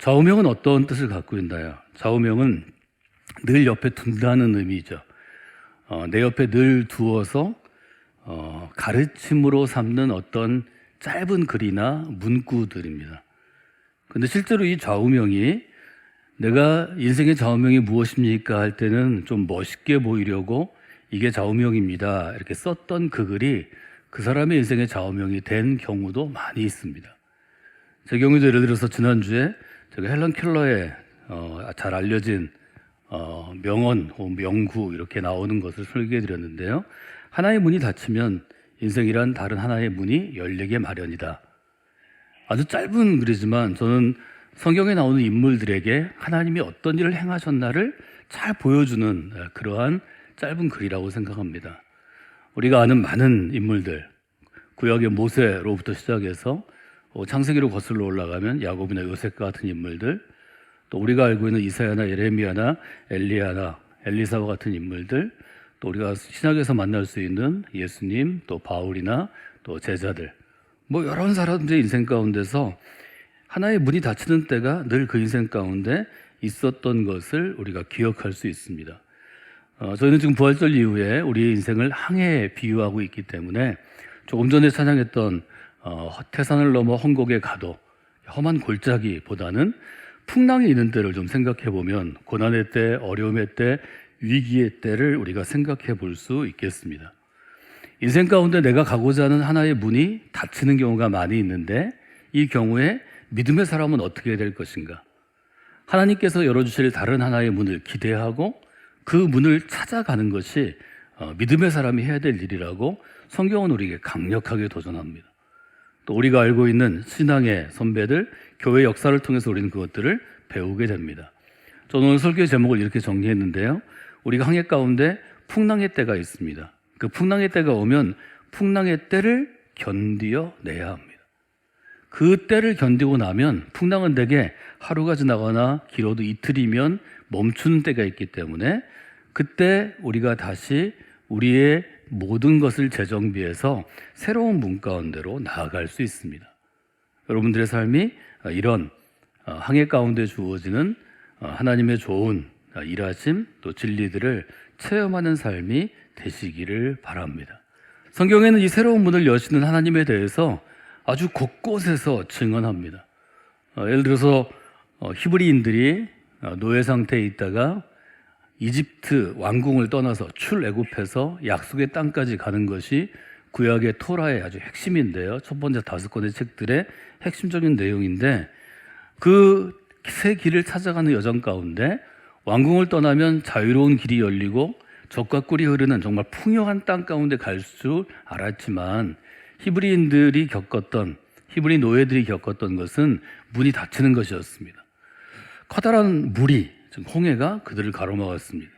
좌우명은 어떤 뜻을 갖고 있나요? 좌우명은 늘 옆에 둔다는 의미죠. 내 옆에 늘 두어서 가르침으로 삼는 어떤 짧은 글이나 문구들입니다. 근데 실제로 이 좌우명이 내가 인생의 좌우명이 무엇입니까 할 때는 좀 멋있게 보이려고 이게 좌우명입니다 이렇게 썼던 그 글이 그 사람의 인생의 좌우명이 된 경우도 많이 있습니다. 제 경우도 예를 들어서 지난주에 제가 헬런 켈러의 잘 알려진 명언 혹은 명구 이렇게 나오는 것을 설계해 드렸는데요. 하나의 문이 닫히면 인생이란 다른 하나의 문이 열리게 마련이다. 아주 짧은 글이지만 저는 성경에 나오는 인물들에게 하나님이 어떤 일을 행하셨나를 잘 보여주는 그러한 짧은 글이라고 생각합니다. 우리가 아는 많은 인물들, 구약의 모세로부터 시작해서 창세기로 거슬러 올라가면 야곱이나 요셉과 같은 인물들, 또 우리가 알고 있는 이사야나 예레미야나 엘리야나 엘리사와 같은 인물들, 또 우리가 신약에서 만날 수 있는 예수님, 또 바울이나 또 제자들, 여러 사람들의 인생 가운데서 하나의 문이 닫히는 때가 늘 그 인생 가운데 있었던 것을 우리가 기억할 수 있습니다. 저희는 지금 부활절 이후에 우리의 인생을 항해에 비유하고 있기 때문에 조금 전에 찬양했던 태산을 넘어 헝곡에 가도 험한 골짜기보다는 풍랑이 있는 때를 좀 생각해 보면 고난의 때, 어려움의 때, 위기의 때를 우리가 생각해 볼 수 있겠습니다. 인생 가운데 내가 가고자 하는 하나의 문이 닫히는 경우가 많이 있는데 이 경우에 믿음의 사람은 어떻게 될 것인가? 하나님께서 열어주실 다른 하나의 문을 기대하고 그 문을 찾아가는 것이 믿음의 사람이 해야 될 일이라고 성경은 우리에게 강력하게 도전합니다. 또 우리가 알고 있는 신앙의 선배들, 교회 역사를 통해서 우리는 그것들을 배우게 됩니다. 저는 오늘 설교의 제목을 이렇게 정리했는데요. 우리가 항해 가운데 풍랑의 때가 있습니다. 그 풍랑의 때가 오면 풍랑의 때를 견디어내야 합니다. 그 때를 견디고 나면 풍랑은 대개 하루가 지나거나 길어도 이틀이면 멈추는 때가 있기 때문에 그때 우리가 다시 우리의 모든 것을 재정비해서 새로운 문 가운데로 나아갈 수 있습니다. 여러분들의 삶이 이런 항해 가운데 주어지는 하나님의 좋은 일하심 또 진리들을 체험하는 삶이 되시기를 바랍니다. 성경에는 이 새로운 문을 여시는 하나님에 대해서 아주 곳곳에서 증언합니다. 예를 들어서 히브리인들이 노예 상태에 있다가 이집트 왕궁을 떠나서 출애굽해서 약속의 땅까지 가는 것이 구약의 토라의 아주 핵심인데요. 첫 번째 5권의 책들의 핵심적인 내용인데 그 새 길을 찾아가는 여정 가운데 왕궁을 떠나면 자유로운 길이 열리고 젖과 꿀이 흐르는 정말 풍요한 땅 가운데 갈 줄 알았지만 히브리 노예들이 겪었던 것은 문이 닫히는 것이었습니다. 커다란 물이, 즉 홍해가 그들을 가로막았습니다.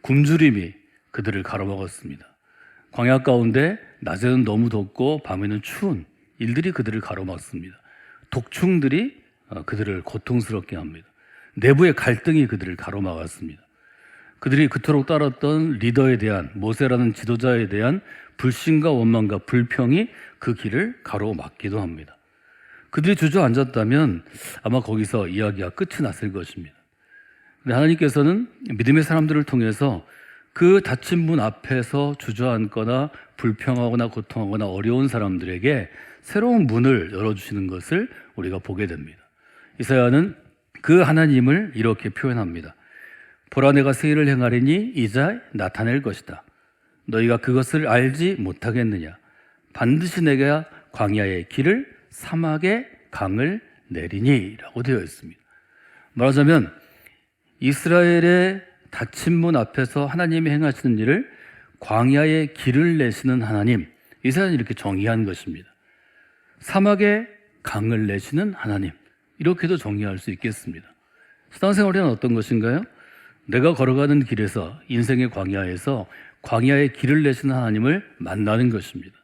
굶주림이 그들을 가로막았습니다. 광야 가운데 낮에는 너무 덥고 밤에는 추운 일들이 그들을 가로막습니다. 독충들이 그들을 고통스럽게 합니다. 내부의 갈등이 그들을 가로막았습니다. 그들이 그토록 따랐던 리더에 대한, 모세라는 지도자에 대한 불신과 원망과 불평이 그 길을 가로막기도 합니다. 그들이 주저앉았다면 아마 거기서 이야기가 끝이 났을 것입니다. 근데 하나님께서는 믿음의 사람들을 통해서 그 닫힌 문 앞에서 주저앉거나 불평하거나 고통하거나 어려운 사람들에게 새로운 문을 열어주시는 것을 우리가 보게 됩니다. 이사야는 그 하나님을 이렇게 표현합니다. 보라, 내가 새 일을 행하리니 이제 나타낼 것이다. 너희가 그것을 알지 못하겠느냐? 반드시 내가 광야의 길을, 사막의 강을 내리니 라고 되어 있습니다. 말하자면 이스라엘의 닫힌 문 앞에서 하나님이 행하시는 일을 광야의 길을 내시는 하나님, 이사야는 이렇게 정의한 것입니다. 사막의 강을 내시는 하나님, 이렇게도 정의할 수 있겠습니다. 신앙생활에는 어떤 것인가요? 내가 걸어가는 길에서, 인생의 광야에서 광야의 길을 내시는 하나님을 만나는 것입니다.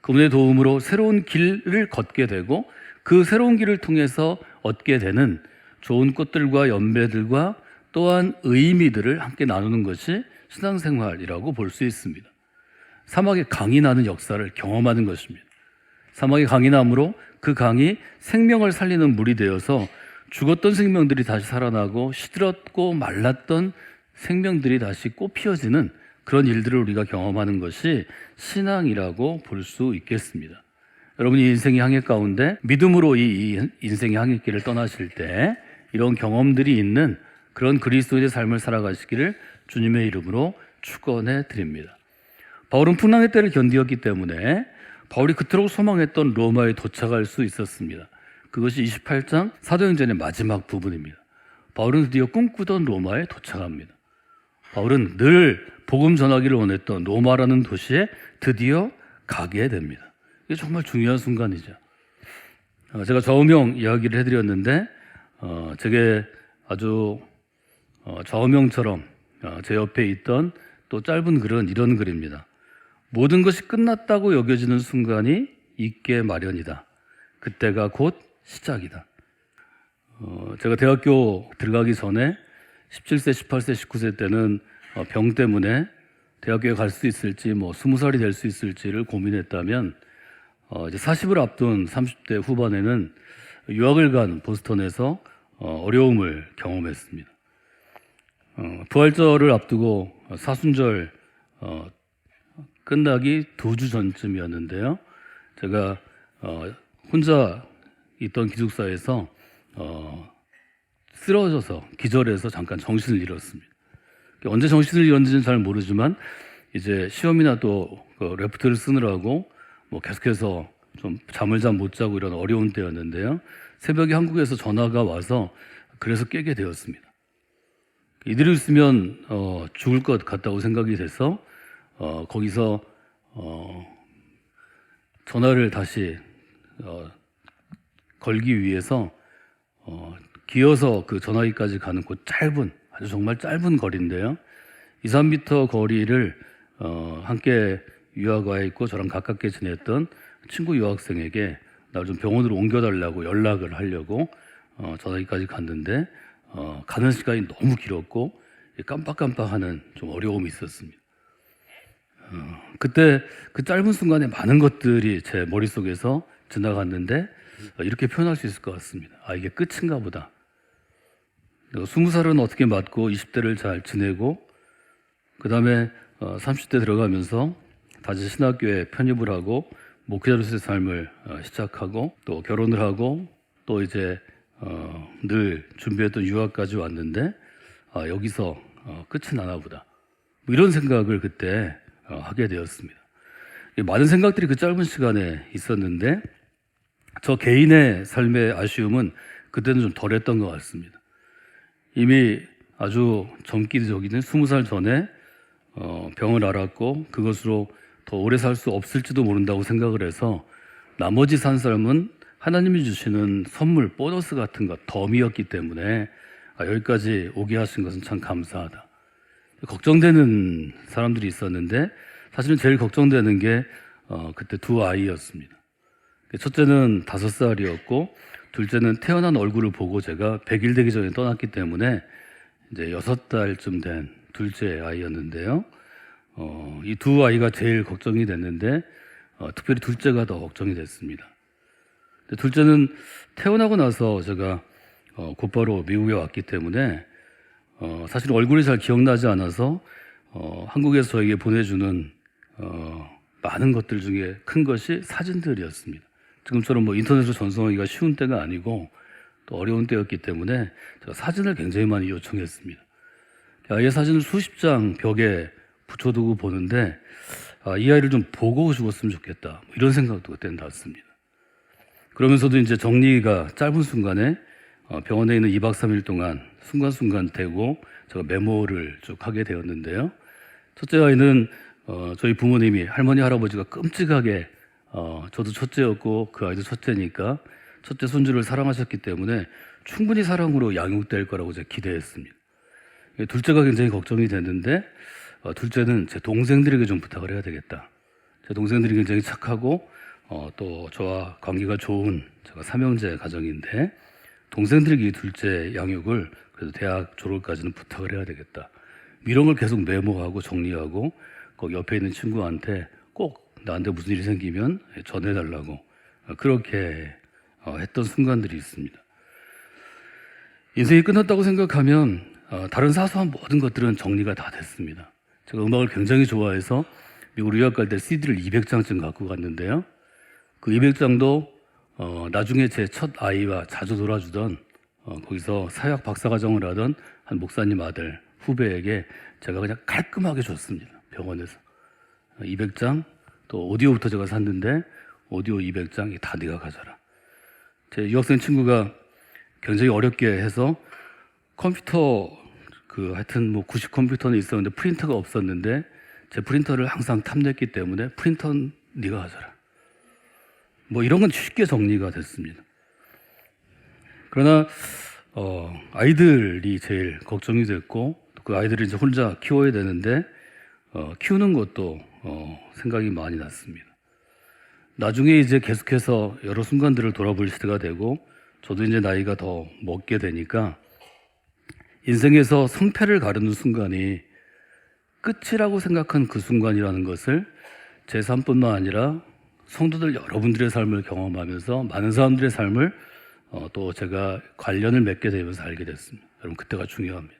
그분의 도움으로 새로운 길을 걷게 되고 그 새로운 길을 통해서 얻게 되는 좋은 꽃들과 연배들과 또한 의미들을 함께 나누는 것이 신앙생활이라고 볼 수 있습니다. 사막에 강이 나는 역사를 경험하는 것입니다. 사막에 강이 나므로 그 강이 생명을 살리는 물이 되어서 죽었던 생명들이 다시 살아나고 시들었고 말랐던 생명들이 다시 꽃피어지는 그런 일들을 우리가 경험하는 것이 신앙이라고 볼 수 있겠습니다. 여러분이 인생의 항해 가운데 믿음으로 이 인생의 항해길을 떠나실 때 이런 경험들이 있는 그런 그리스도인의 삶을 살아가시기를 주님의 이름으로 축원해 드립니다. 바울은 풍랑의 때를 견디었기 때문에 바울이 그토록 소망했던 로마에 도착할 수 있었습니다. 그것이 28장 사도행전의 마지막 부분입니다. 바울은 드디어 꿈꾸던 로마에 도착합니다. 바울은 늘 복음 전하기를 원했던 로마라는 도시에 드디어 가게 됩니다. 이게 정말 중요한 순간이죠. 제가 좌우명 이야기를 해드렸는데 제게 아주 좌우명처럼 제 옆에 있던 또 짧은 글은 이런 글입니다. 모든 것이 끝났다고 여겨지는 순간이 있게 마련이다. 그때가 곧 시작이다. 제가 대학교 들어가기 전에 17세, 18세, 19세 때는 병 때문에 대학교에 갈 수 있을지 20살이 될 수 있을지를 고민했다면 이제 40을 앞둔 30대 후반에는 유학을 간 보스턴에서 어려움을 경험했습니다. 부활절을 앞두고 사순절 끝나기 2주 전쯤이었는데요. 제가 혼자 있던 기숙사에서 쓰러져서 기절해서 잠깐 정신을 잃었습니다. 언제 정신을 잃었는지는 잘 모르지만 이제 시험이나 또 레프트를 쓰느라고 계속해서 좀 잠을 못 자고 이런 어려운 때였는데요. 새벽에 한국에서 전화가 와서 그래서 깨게 되었습니다. 이대로 있으면 죽을 것 같다고 생각이 돼서 거기서 전화를 다시 걸기 위해서 기어서 그 전화기까지 가는 그 짧은 아주 정말 짧은 거리인데요. 2, 3m 거리를 함께 유학 와 있고 저랑 가깝게 지냈던 친구 유학생에게 나를 좀 병원으로 옮겨달라고 연락을 하려고 전화기까지 갔는데 가는 시간이 너무 길었고 깜빡깜빡하는 좀 어려움이 있었습니다. 그때 그 짧은 순간에 많은 것들이 제 머릿속에서 지나갔는데 이렇게 표현할 수 있을 것 같습니다. 이게 끝인가 보다. 20살은 어떻게 맞고 20대를 잘 지내고 그 다음에 30대 들어가면서 다시 신학교에 편입을 하고 목회자로서의 삶을 시작하고 또 결혼을 하고 또 이제 늘 준비했던 유학까지 왔는데 여기서 끝이 나나 보다. 이런 생각을 그때 하게 되었습니다. 많은 생각들이 그 짧은 시간에 있었는데 저 개인의 삶의 아쉬움은 그때는 좀 덜했던 것 같습니다. 이미 아주 젊기 전에는 20살 전에 병을 앓았고 그것으로 더 오래 살 수 없을지도 모른다고 생각을 해서 나머지 산 삶은 하나님이 주시는 선물, 보너스 같은 것, 덤이었기 때문에 여기까지 오게 하신 것은 참 감사하다. 걱정되는 사람들이 있었는데 사실은 제일 걱정되는 게 그때 두 아이였습니다. 첫째는 5살이었고 둘째는 태어난 얼굴을 보고 제가 100일 되기 전에 떠났기 때문에 이제 6달쯤 된 둘째 아이였는데요. 이 두 아이가 제일 걱정이 됐는데 특별히 둘째가 더 걱정이 됐습니다. 둘째는 태어나고 나서 제가 곧바로 미국에 왔기 때문에 사실 얼굴이 잘 기억나지 않아서 한국에서 저에게 보내주는 많은 것들 중에 큰 것이 사진들이었습니다. 지금처럼 인터넷으로 전송하기가 쉬운 때가 아니고 또 어려운 때였기 때문에 제가 사진을 굉장히 많이 요청했습니다. 아이의 사진을 수십 장 벽에 붙여두고 보는데 이 아이를 좀 보고 죽었으면 좋겠다 이런 생각도 그때는 났습니다. 그러면서도 이제 정리가 짧은 순간에 병원에 있는 2박 3일 동안 순간순간 대고 제가 메모를 쭉 하게 되었는데요. 첫째 아이는 저희 부모님이 할머니 할아버지가 끔찍하게 저도 첫째였고 그 아이도 첫째니까 첫째 손주를 사랑하셨기 때문에 충분히 사랑으로 양육될 거라고 제가 기대했습니다. 둘째가 굉장히 걱정이 됐는데 둘째는 제 동생들에게 좀 부탁을 해야 되겠다. 제 동생들이 굉장히 착하고 또 저와 관계가 좋은 제가 삼형제 가정인데 동생들에게 이 둘째 양육을 그래도 대학 졸업까지는 부탁을 해야 되겠다. 이런 걸 계속 메모하고 정리하고 거기 옆에 있는 친구한테 꼭 나한테 무슨 일이 생기면 전해달라고 그렇게 했던 순간들이 있습니다. 인생이 끝났다고 생각하면 다른 사소한 모든 것들은 정리가 다 됐습니다. 제가 음악을 굉장히 좋아해서 미국 유학 갈 때 CD를 200장쯤 갖고 갔는데요. 그 200장도 나중에 제 첫 아이와 자주 놀아주던 거기서 사회학 박사과정을 하던 한 목사님 아들 후배에게 제가 그냥 깔끔하게 줬습니다. 병원에서 200장, 또 오디오부터 제가 샀는데 오디오 200장 다 네가 가져라. 제 유학생 친구가 굉장히 어렵게 해서 컴퓨터 하여튼 뭐 90 컴퓨터는 있었는데 프린터가 없었는데 제 프린터를 항상 탐냈기 때문에 프린터는 네가 가져라. 뭐 이런 건 쉽게 정리가 됐습니다. 그러나 아이들이 제일 걱정이 됐고 그 아이들을 이제 혼자 키워야 되는데 키우는 것도 생각이 많이 났습니다. 나중에 이제 계속해서 여러 순간들을 돌아볼 시대가 되고 저도 이제 나이가 더 먹게 되니까 인생에서 성패를 가르는 순간이 끝이라고 생각한 그 순간이라는 것을 제 삶뿐만 아니라 성도들 여러분들의 삶을 경험하면서 많은 사람들의 삶을 또 제가 관련을 맺게 되면서 알게 됐습니다. 여러분, 그때가 중요합니다.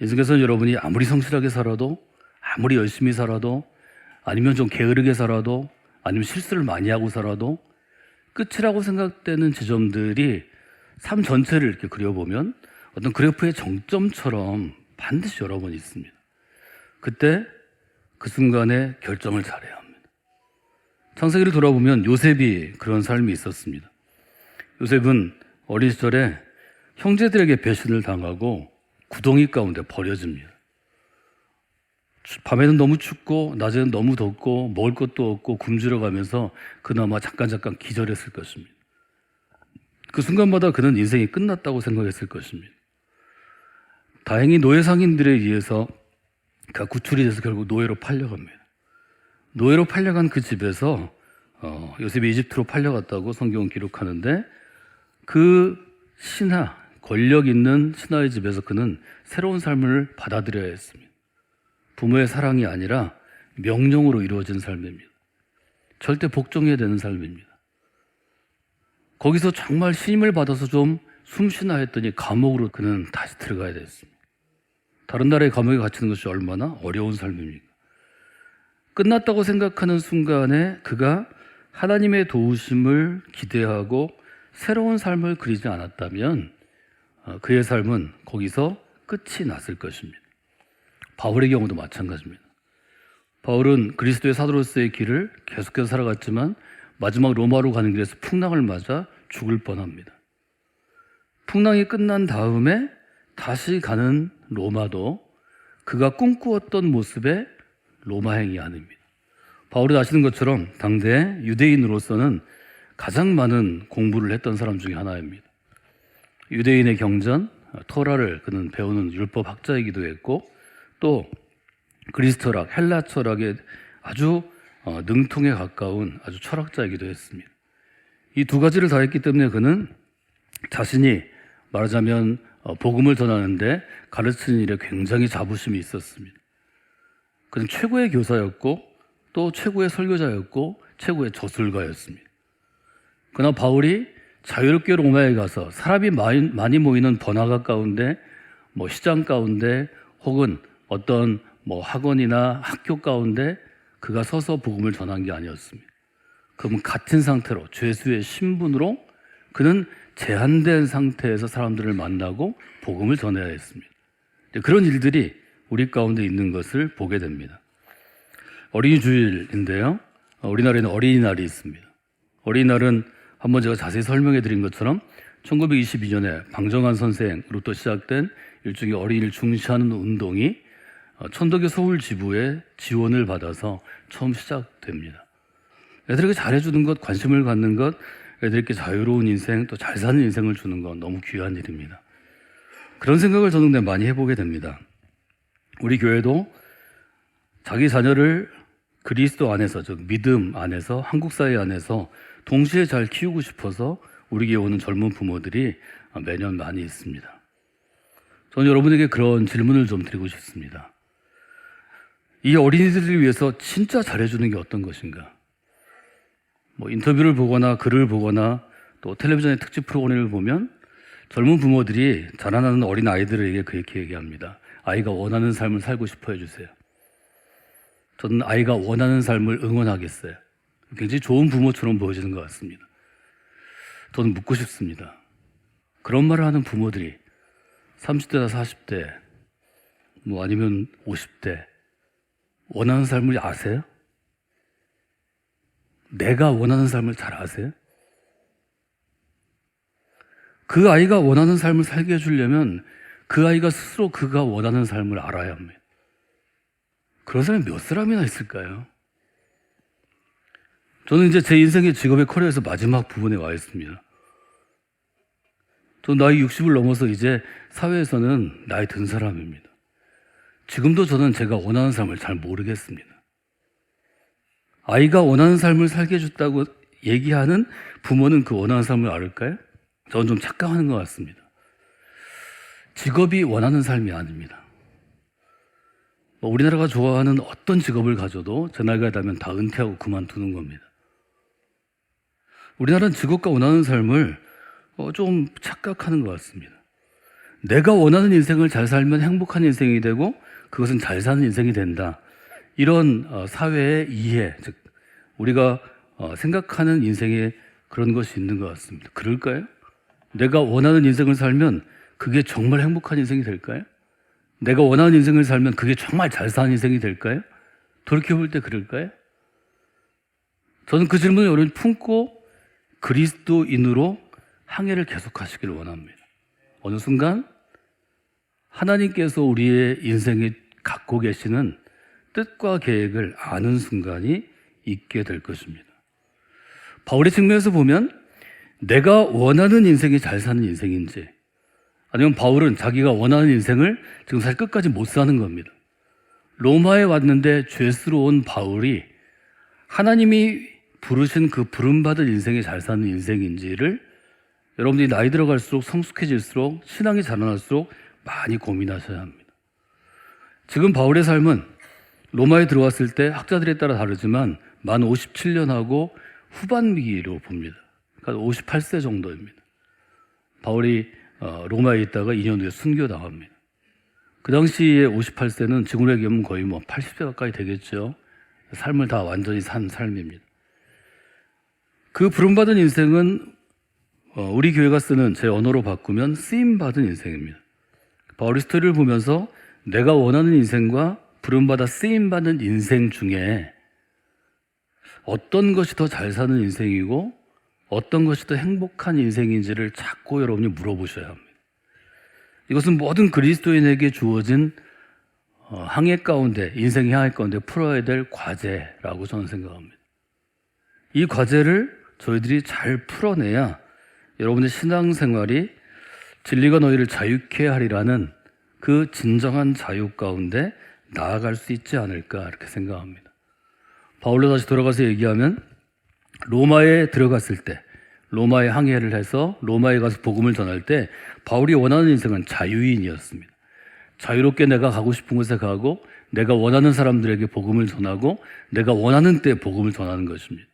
인생에서는 여러분이 아무리 성실하게 살아도, 아무리 열심히 살아도, 아니면 좀 게으르게 살아도, 아니면 실수를 많이 하고 살아도 끝이라고 생각되는 지점들이 삶 전체를 이렇게 그려보면 어떤 그래프의 정점처럼 반드시 여러 번 있습니다. 그때 그 순간에 결정을 잘해야 합니다. 창세기를 돌아보면 요셉이 그런 삶이 있었습니다. 요셉은 어린 시절에 형제들에게 배신을 당하고 구덩이 가운데 버려집니다. 밤에는 너무 춥고 낮에는 너무 덥고 먹을 것도 없고 굶주려 가면서 그나마 잠깐 기절했을 것입니다. 그 순간마다 그는 인생이 끝났다고 생각했을 것입니다. 다행히 노예 상인들에 의해서 그가 구출이 돼서 결국 노예로 팔려갑니다. 노예로 팔려간 그 집에서 요셉이 이집트로 팔려갔다고 성경은 기록하는데 그 신하, 권력 있는 신하의 집에서 그는 새로운 삶을 받아들여야 했습니다. 부모의 사랑이 아니라 명령으로 이루어진 삶입니다. 절대 복종해야 되는 삶입니다. 거기서 정말 신임을 받아서 좀 숨쉬나 했더니 감옥으로 그는 다시 들어가야 됐습니다. 다른 나라의 감옥에 갇히는 것이 얼마나 어려운 삶입니까? 끝났다고 생각하는 순간에 그가 하나님의 도우심을 기대하고 새로운 삶을 그리지 않았다면 그의 삶은 거기서 끝이 났을 것입니다. 바울의 경우도 마찬가지입니다. 바울은 그리스도의 사도로서의 길을 계속해서 살아갔지만 마지막 로마로 가는 길에서 풍랑을 맞아 죽을 뻔합니다. 풍랑이 끝난 다음에 다시 가는 로마도 그가 꿈꾸었던 모습의 로마행이 아닙니다. 바울이 아시는 것처럼 당대 유대인으로서는 가장 많은 공부를 했던 사람 중에 하나입니다. 유대인의 경전, 토라를 그는 배우는 율법 학자이기도 했고 또 그리스 철학, 헬라 철학에 아주 능통에 가까운 아주 철학자이기도 했습니다. 이 두 가지를 다 했기 때문에 그는 자신이 말하자면 복음을 전하는데 가르치는 일에 굉장히 자부심이 있었습니다. 그는 최고의 교사였고 또 최고의 설교자였고 최고의 저술가였습니다. 그러나 바울이 자유롭게 로마에 가서 사람이 많이 모이는 번화가 가운데 시장 가운데 혹은 어떤 학원이나 학교 가운데 그가 서서 복음을 전한 게 아니었습니다. 그러면 같은 상태로 죄수의 신분으로 그는 제한된 상태에서 사람들을 만나고 복음을 전해야 했습니다. 그런 일들이 우리 가운데 있는 것을 보게 됩니다. 어린이 주일인데요. 우리나라에는 어린이날이 있습니다. 어린이날은 한번 제가 자세히 설명해 드린 것처럼 1922년에 방정환 선생으로부터 시작된 일종의 어린이를 중시하는 운동이 천도교 서울 지부의 지원을 받아서 처음 시작됩니다. 애들에게 잘해주는 것, 관심을 갖는 것, 애들에게 자유로운 인생, 또 잘 사는 인생을 주는 건 너무 귀한 일입니다. 그런 생각을 저는 많이 해보게 됩니다. 우리 교회도 자기 자녀를 그리스도 안에서, 즉 믿음 안에서, 한국 사회 안에서 동시에 잘 키우고 싶어서 우리 교회 오는 젊은 부모들이 매년 많이 있습니다. 저는 여러분에게 그런 질문을 좀 드리고 싶습니다. 이 어린이들을 위해서 진짜 잘해주는 게 어떤 것인가? 인터뷰를 보거나 글을 보거나 또 텔레비전의 특집 프로그램을 보면 젊은 부모들이 자라나는 어린 아이들에게 그렇게 얘기합니다. 아이가 원하는 삶을 살고 싶어 해주세요. 저는 아이가 원하는 삶을 응원하겠어요. 굉장히 좋은 부모처럼 보여지는 것 같습니다. 저는 묻고 싶습니다. 그런 말을 하는 부모들이 30대나 40대, 아니면 50대, 원하는 삶을 아세요? 내가 원하는 삶을 잘 아세요? 그 아이가 원하는 삶을 살게 해주려면 그 아이가 스스로 그가 원하는 삶을 알아야 합니다. 그런 사람이 몇 사람이나 있을까요? 저는 이제 제 인생의 직업의 커리어에서 마지막 부분에 와 있습니다. 저 나이 60을 넘어서 이제 사회에서는 나이 든 사람입니다. 지금도 저는 제가 원하는 삶을 잘 모르겠습니다. 아이가 원하는 삶을 살게 해줬다고 얘기하는 부모는 그 원하는 삶을 알을까요? 저는 좀 착각하는 것 같습니다. 직업이 원하는 삶이 아닙니다. 우리나라가 좋아하는 어떤 직업을 가져도 제 나이가 되면 다 은퇴하고 그만두는 겁니다. 우리나라는 직업과 원하는 삶을 좀 착각하는 것 같습니다. 내가 원하는 인생을 잘 살면 행복한 인생이 되고 그것은 잘 사는 인생이 된다. 이런 사회의 이해, 즉 우리가 생각하는 인생에 그런 것이 있는 것 같습니다. 그럴까요? 내가 원하는 인생을 살면 그게 정말 행복한 인생이 될까요? 내가 원하는 인생을 살면 그게 정말 잘 사는 인생이 될까요? 돌이켜볼 때 그럴까요? 저는 그 질문을 여러분이 품고 그리스도인으로 항해를 계속하시길 원합니다. 어느 순간 하나님께서 우리의 인생에 갖고 계시는 뜻과 계획을 아는 순간이 있게 될 것입니다. 바울의 측면에서 보면 내가 원하는 인생이 잘 사는 인생인지, 아니면 바울은 자기가 원하는 인생을 지금 사실 끝까지 못 사는 겁니다. 로마에 왔는데 죄스러운 바울이 하나님이 부르신 그 부름받은 인생이 잘 사는 인생인지를 여러분들이 나이 들어갈수록 성숙해질수록 신앙이 자라날수록 많이 고민하셔야 합니다. 지금 바울의 삶은 로마에 들어왔을 때 학자들에 따라 다르지만 만 57년하고 후반기로 봅니다. 그러니까 58세 정도입니다. 바울이 로마에 있다가 2년 후에 순교당합니다. 그 당시에 58세는 지금으로 얘기하면 거의 80세 가까이 되겠죠. 삶을 다 완전히 산 삶입니다. 그 부름받은 인생은 우리 교회가 쓰는 제 언어로 바꾸면 쓰임받은 인생입니다. 바울의 스토리를 보면서 내가 원하는 인생과 부름받아 쓰임받는 인생 중에 어떤 것이 더 잘 사는 인생이고 어떤 것이 더 행복한 인생인지를 자꾸 여러분이 물어보셔야 합니다. 이것은 모든 그리스도인에게 주어진 항해 가운데, 인생의 항해 가운데 풀어야 될 과제라고 저는 생각합니다. 이 과제를 저희들이 잘 풀어내야 여러분의 신앙생활이 진리가 너희를 자유케 하리라는 그 진정한 자유 가운데 나아갈 수 있지 않을까 이렇게 생각합니다. 바울로 다시 돌아가서 얘기하면 로마에 들어갔을 때, 로마에 항해를 해서 로마에 가서 복음을 전할 때 바울이 원하는 인생은 자유인이었습니다. 자유롭게 내가 가고 싶은 곳에 가고 내가 원하는 사람들에게 복음을 전하고 내가 원하는 때 복음을 전하는 것입니다.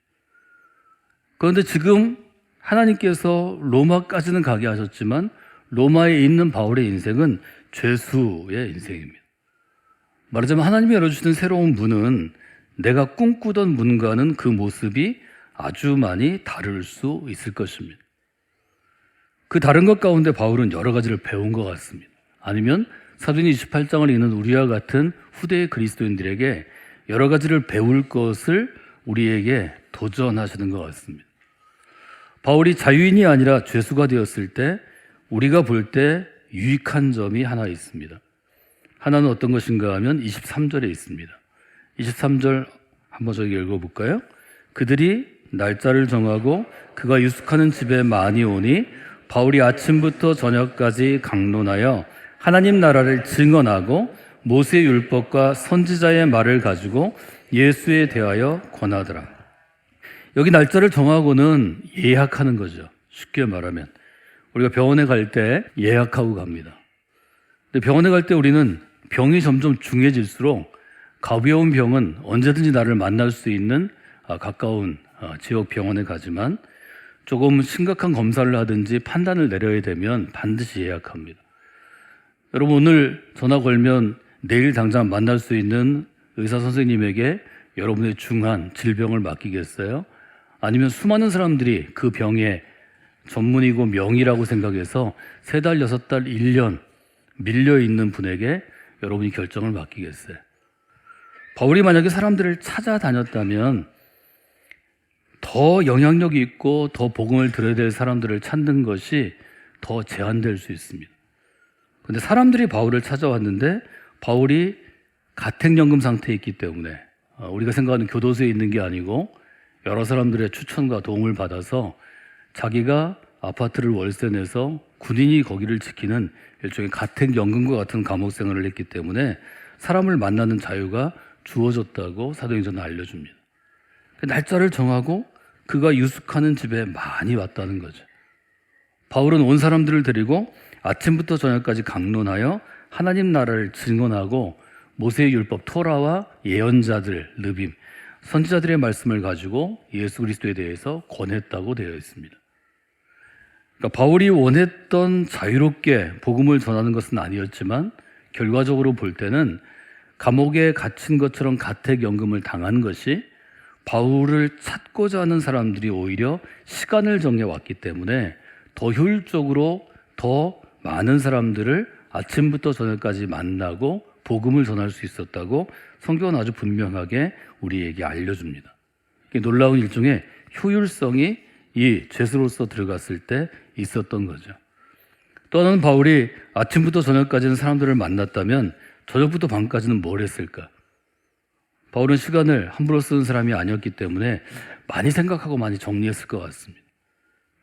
그런데 지금 하나님께서 로마까지는 가게 하셨지만 로마에 있는 바울의 인생은 죄수의 인생입니다. 말하자면 하나님이 열어주시는 새로운 문은 내가 꿈꾸던 문과는 그 모습이 아주 많이 다를 수 있을 것입니다. 그 다른 것 가운데 바울은 여러 가지를 배운 것 같습니다. 아니면 사도행 28장을 읽는 우리와 같은 후대의 그리스도인들에게 여러 가지를 배울 것을 우리에게 도전하시는 것 같습니다. 바울이 자유인이 아니라 죄수가 되었을 때 우리가 볼 때 유익한 점이 하나 있습니다. 하나는 어떤 것인가 하면 23절에 있습니다. 23절 한번 저기 읽어볼까요? 그들이 날짜를 정하고 그가 유숙하는 집에 많이 오니 바울이 아침부터 저녁까지 강론하여 하나님 나라를 증언하고 모세의 율법과 선지자의 말을 가지고 예수에 대하여 권하더라. 여기 날짜를 정하고는 예약하는 거죠. 쉽게 말하면 우리가 병원에 갈 때 예약하고 갑니다. 근데 병원에 갈 때 우리는 병이 점점 중해질수록 가벼운 병은 언제든지 나를 만날 수 있는 가까운 지역 병원에 가지만 조금 심각한 검사를 하든지 판단을 내려야 되면 반드시 예약합니다. 여러분, 오늘 전화 걸면 내일 당장 만날 수 있는 의사 선생님에게 여러분의 중한 질병을 맡기겠어요? 아니면 수많은 사람들이 그 병의 전문이고 명의라고 생각해서 3달, 6달, 1년 밀려있는 분에게 여러분이 결정을 맡기겠어요? 바울이 만약에 사람들을 찾아다녔다면 더 영향력이 있고 더 복음을 들어야 될 사람들을 찾는 것이 더 제한될 수 있습니다. 그런데 사람들이 바울을 찾아왔는데 바울이 가택연금 상태에 있기 때문에 우리가 생각하는 교도소에 있는 게 아니고 여러 사람들의 추천과 도움을 받아서 자기가 아파트를 월세 내서 군인이 거기를 지키는 일종의 가택연금과 같은 감옥 생활을 했기 때문에 사람을 만나는 자유가 주어졌다고 사도행전은 알려줍니다. 날짜를 정하고 그가 유숙하는 집에 많이 왔다는 거죠. 바울은 온 사람들을 데리고 아침부터 저녁까지 강론하여 하나님 나라를 증언하고 모세의 율법 토라와 예언자들 르빔 선지자들의 말씀을 가지고 예수 그리스도에 대해서 권했다고 되어 있습니다. 그러니까 바울이 원했던 자유롭게 복음을 전하는 것은 아니었지만 결과적으로 볼 때는 감옥에 갇힌 것처럼 가택연금을 당한 것이 바울을 찾고자 하는 사람들이 오히려 시간을 정해왔기 때문에 더 효율적으로 더 많은 사람들을 아침부터 저녁까지 만나고 복음을 전할 수 있었다고 성경은 아주 분명하게 우리에게 알려줍니다. 놀라운 일종의 효율성이 이 죄수로서 들어갔을 때 있었던 거죠. 또 하나는 바울이 아침부터 저녁까지는 사람들을 만났다면 저녁부터 밤까지는 뭘 했을까? 바울은 시간을 함부로 쓰는 사람이 아니었기 때문에 많이 생각하고 많이 정리했을 것 같습니다.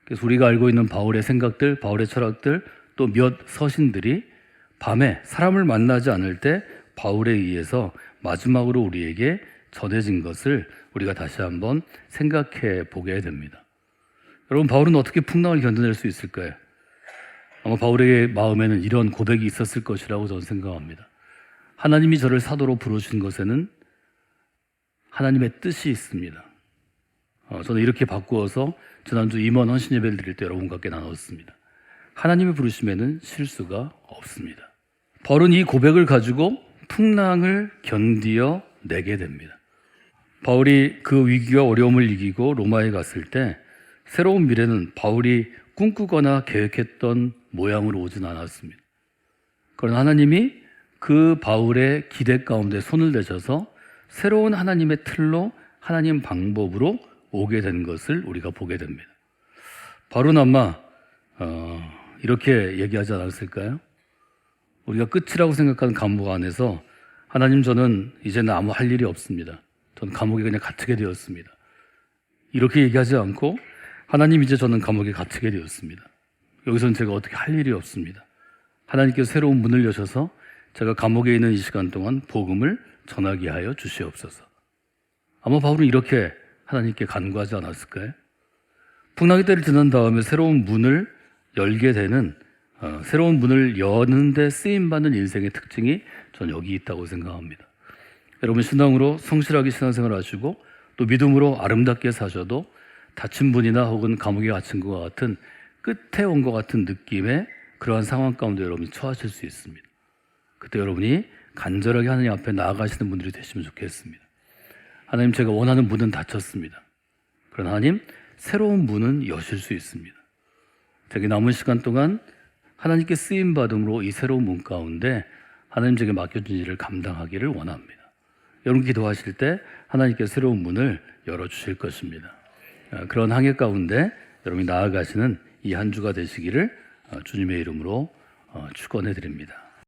그래서 우리가 알고 있는 바울의 생각들, 바울의 철학들, 또 몇 서신들이 밤에 사람을 만나지 않을 때 바울에 의해서 마지막으로 우리에게 전해진 것을 우리가 다시 한번 생각해 보게 됩니다. 여러분, 바울은 어떻게 풍랑을 견뎌낼 수 있을까요? 아마 바울의 마음에는 이런 고백이 있었을 것이라고 저는 생각합니다. 하나님이 저를 사도로 부르신 것에는 하나님의 뜻이 있습니다. 저는 이렇게 바꾸어서 지난주 임원 헌신 예배를 드릴 때 여러분과 함께 나눴습니다. 하나님의 부르심에는 실수가 없습니다. 바울은 이 고백을 가지고 풍랑을 견디어 내게 됩니다. 바울이 그 위기와 어려움을 이기고 로마에 갔을 때 새로운 미래는 바울이 꿈꾸거나 계획했던 모양으로 오진 않았습니다. 그러나 하나님이 그 바울의 기대 가운데 손을 대셔서 새로운 하나님의 틀로 하나님 방법으로 오게 된 것을 우리가 보게 됩니다. 바울은 아마 이렇게 얘기하지 않았을까요? 우리가 끝이라고 생각하는 감옥 안에서 하나님, 저는 이제는 아무 할 일이 없습니다. 저는 감옥에 그냥 갇히게 되었습니다. 이렇게 얘기하지 않고 하나님, 이제 저는 감옥에 갇히게 되었습니다. 여기서는 제가 어떻게 할 일이 없습니다. 하나님께서 새로운 문을 여셔서 제가 감옥에 있는 이 시간 동안 복음을 전하게 하여 주시옵소서. 아마 바울은 이렇게 하나님께 간구하지 않았을까요? 풍랑의 때를 지난 다음에 새로운 문을 열게 되는 새로운 문을 여는데 쓰임받는 인생의 특징이 전 여기 있다고 생각합니다. 여러분, 신앙으로 성실하게 신앙생활 하시고 또 믿음으로 아름답게 사셔도 다친 분이나 혹은 감옥에 갇힌 것과 같은 끝에 온 것 같은 느낌의 그러한 상황 가운데 여러분이 처하실 수 있습니다. 그때 여러분이 간절하게 하나님 앞에 나아가시는 분들이 되시면 좋겠습니다. 하나님, 제가 원하는 문은 닫혔습니다. 그러나 하나님, 새로운 문은 여실 수 있습니다. 제게 남은 시간 동안 하나님께 쓰임받음으로 이 새로운 문 가운데 하나님 제게 맡겨준 일을 감당하기를 원합니다. 여러분 기도하실 때 하나님께 새로운 문을 열어주실 것입니다. 그런 항해 가운데 여러분이 나아가시는 이 한 주가 되시기를 주님의 이름으로 축원해 드립니다.